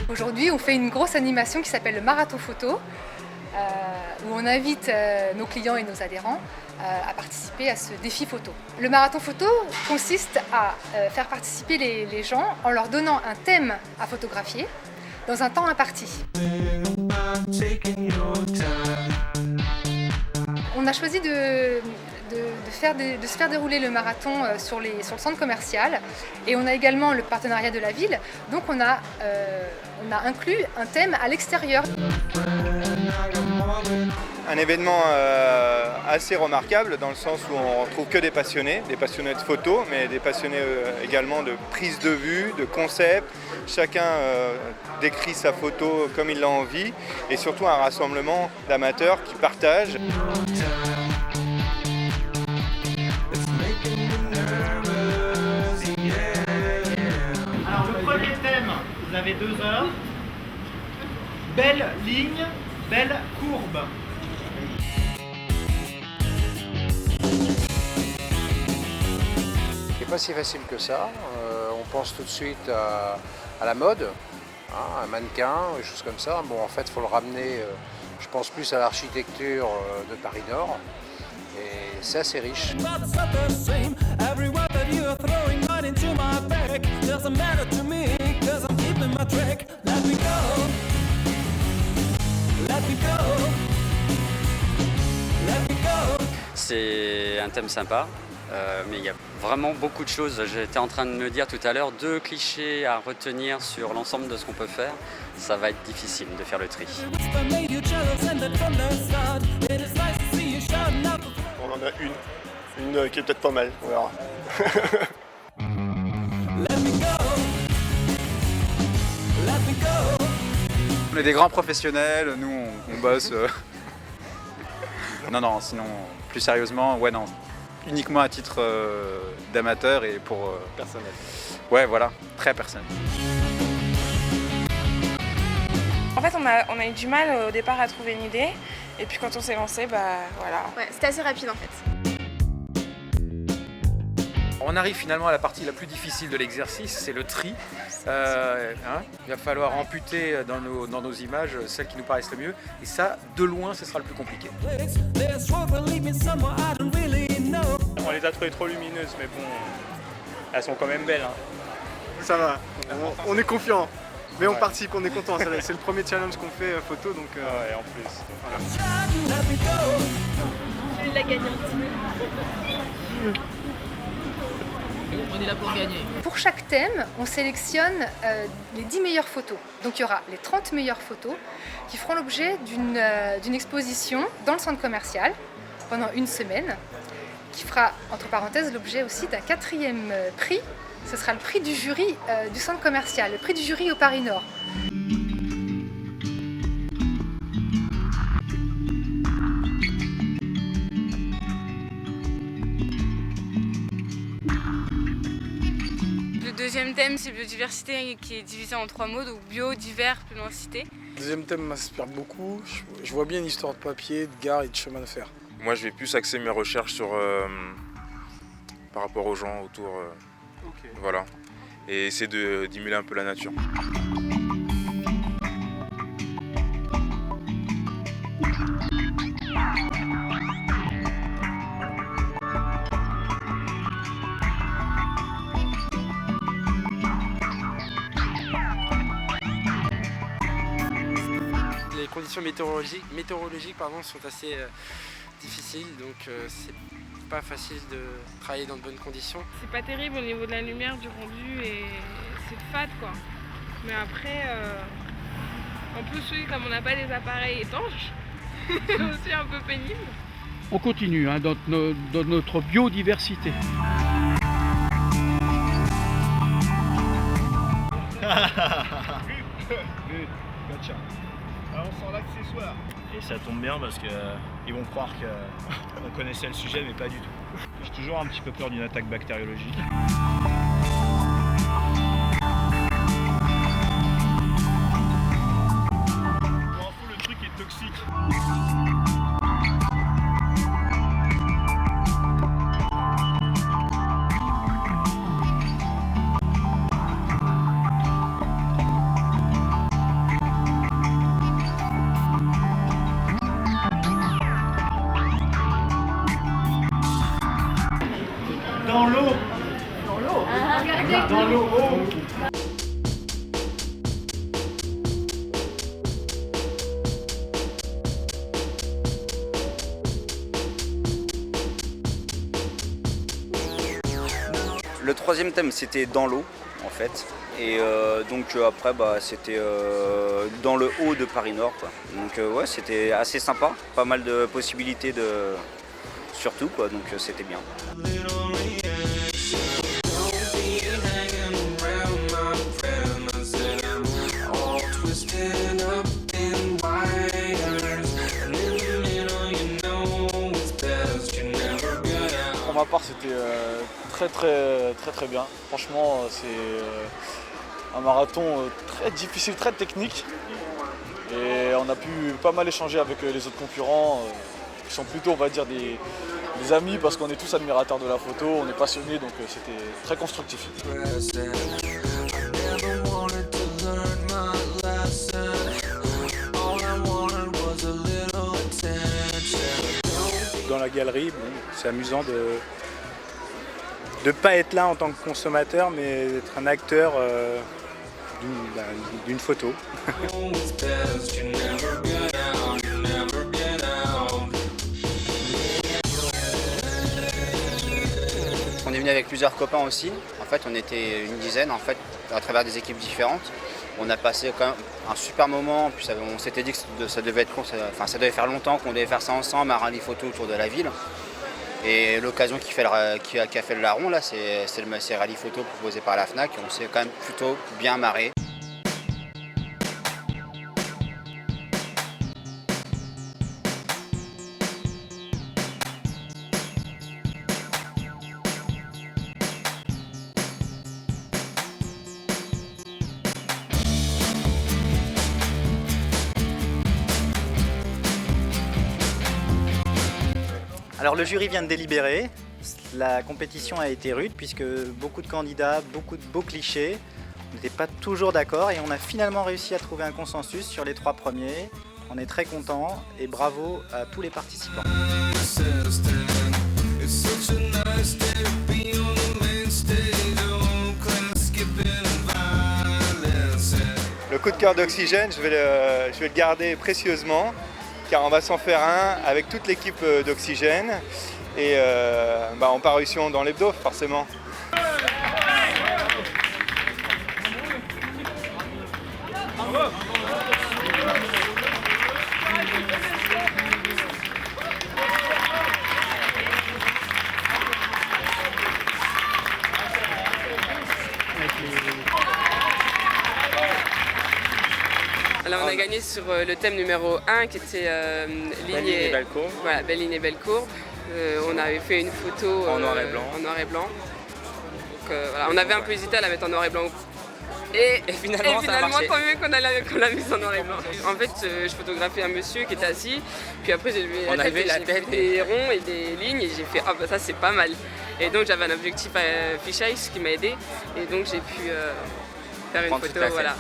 Aujourd'hui, on fait une grosse animation qui s'appelle le marathon photo, où on invite nos clients et nos adhérents à participer à ce défi photo. Le marathon photo consiste à faire participer les gens en leur donnant un thème à photographier dans un temps imparti. On a choisi de se faire dérouler le marathon sur le centre commercial, et on a également le partenariat de la ville, donc on a inclus un thème à l'extérieur. Un événement assez remarquable dans le sens où on ne retrouve que des passionnés de photo, mais des passionnés également de prise de vue, de concept. Chacun décrit sa photo comme il l'a envie, et surtout un rassemblement d'amateurs qui partagent. Alors le premier thème, vous avez 2 heures. Belle ligne, belle courbe. C'est pas si facile que ça. On pense tout de suite à la mode, hein, un mannequin, des choses comme ça. Bon, en fait, il faut le ramener, je pense, plus à l'architecture de Paris Nord. Et c'est assez riche. C'est un thème sympa, mais il y a vraiment beaucoup de choses. J'étais en train de me dire tout à l'heure, 2 clichés à retenir sur l'ensemble de ce qu'on peut faire. Ça va être difficile de faire le tri. On en a une qui est peut-être pas mal, on verra. On est des grands professionnels, nous on bosse. Non, sinon, plus sérieusement, ouais, non. Uniquement à titre d'amateur et pour... Personnel. Ouais, voilà, très personnel. En fait, on a eu du mal au départ à trouver une idée, et puis quand on s'est lancé, bah voilà. Ouais, c'était assez rapide en fait. On arrive finalement à la partie la plus difficile de l'exercice, c'est le tri. Il va falloir amputer dans nos images celles qui nous paraissent le mieux. Et ça, de loin, ce sera le plus compliqué. On les a trouvées trop lumineuses, mais bon, elles sont quand même belles. Hein. Ça va, on est confiant. Mais on participe, on est content. C'est le premier challenge qu'on fait photo, donc... Ouais, en plus. Voilà. Je suis la gagnante. On est là pour gagner. Pour chaque thème, on sélectionne les 10 meilleures photos. Donc il y aura les 30 meilleures photos qui feront l'objet d'une exposition dans le centre commercial pendant une semaine, qui fera, entre parenthèses, l'objet aussi d'un 4e prix. Ce sera le prix du jury du centre commercial, le prix du jury au Paris Nord. Le deuxième thème, c'est biodiversité, qui est divisé en 3 mots, donc bio, divers, pluralité. Le deuxième thème m'inspire beaucoup. Je vois bien une histoire de papier, de gare et de chemin de fer. Moi, je vais plus axer mes recherches sur par rapport aux gens autour. Voilà. Et essayer d'émuler un peu la nature. Les conditions météorologiques sont assez difficiles, donc c'est pas facile de travailler dans de bonnes conditions. C'est pas terrible au niveau de la lumière, du rendu, et c'est fade quoi. Mais après, en plus oui, comme on n'a pas des appareils étanches, c'est aussi un peu pénible. On continue dans notre biodiversité. Gotcha. Alors on sort l'accessoire. Et ça tombe bien parce qu'ils vont croire qu'on connaissait le sujet, mais pas du tout. J'ai toujours un petit peu peur d'une attaque bactériologique. Pour info, le truc est toxique. Le troisième thème, c'était dans l'eau, en fait. Et donc après, c'était dans le haut de Paris-Nord, quoi. Donc ouais, c'était assez sympa. Pas mal de possibilités surtout, quoi. Donc c'était bien. Pour ma part, c'était très bien. Franchement, c'est un marathon très difficile, très technique. Et on a pu pas mal échanger avec les autres concurrents, qui sont plutôt, on va dire, des amis, parce qu'on est tous admirateurs de la photo, on est passionnés, donc c'était très constructif. Dans la galerie, c'est amusant de ne pas être là en tant que consommateur, mais d'être un acteur d'une photo. On est venu avec plusieurs copains aussi. En fait, on était une dizaine en fait, à travers des équipes différentes. On a passé quand même un super moment, puis on s'était dit que ça devait être court, ça devait faire longtemps qu'on devait faire ça ensemble, un rallye photo autour de la ville. Et l'occasion qui a fait le larron, là, c'est le rallye photo proposé par la FNAC, on s'est quand même plutôt bien marré. Alors le jury vient de délibérer, la compétition a été rude puisque beaucoup de candidats, beaucoup de beaux clichés, on n'était pas toujours d'accord et on a finalement réussi à trouver un consensus sur les 3 premiers. On est très contents et bravo à tous les participants. Le coup de cœur d'Oxygène, je vais le garder précieusement, car on va s'en faire un avec toute l'équipe d'Oxygène et en parution dans l'hebdo forcément. Alors on a gagné sur le thème numéro 1 qui était Belle ligne et belle courbe. Voilà, belle ligne et belle courbe. On avait fait une photo en noir et blanc. Donc, voilà, on avait un peu hésité à la mettre en noir et blanc. Et finalement ça a marché. tant mieux qu'on l'a mise en noir et blanc. En fait, je photographiais un monsieur qui était assis, puis après j'ai levé la tête, des ronds et des lignes, et j'ai fait ah bah ça c'est pas mal. Et donc j'avais un objectif fisheye qui m'a aidé, et donc j'ai pu faire une photo. Voilà.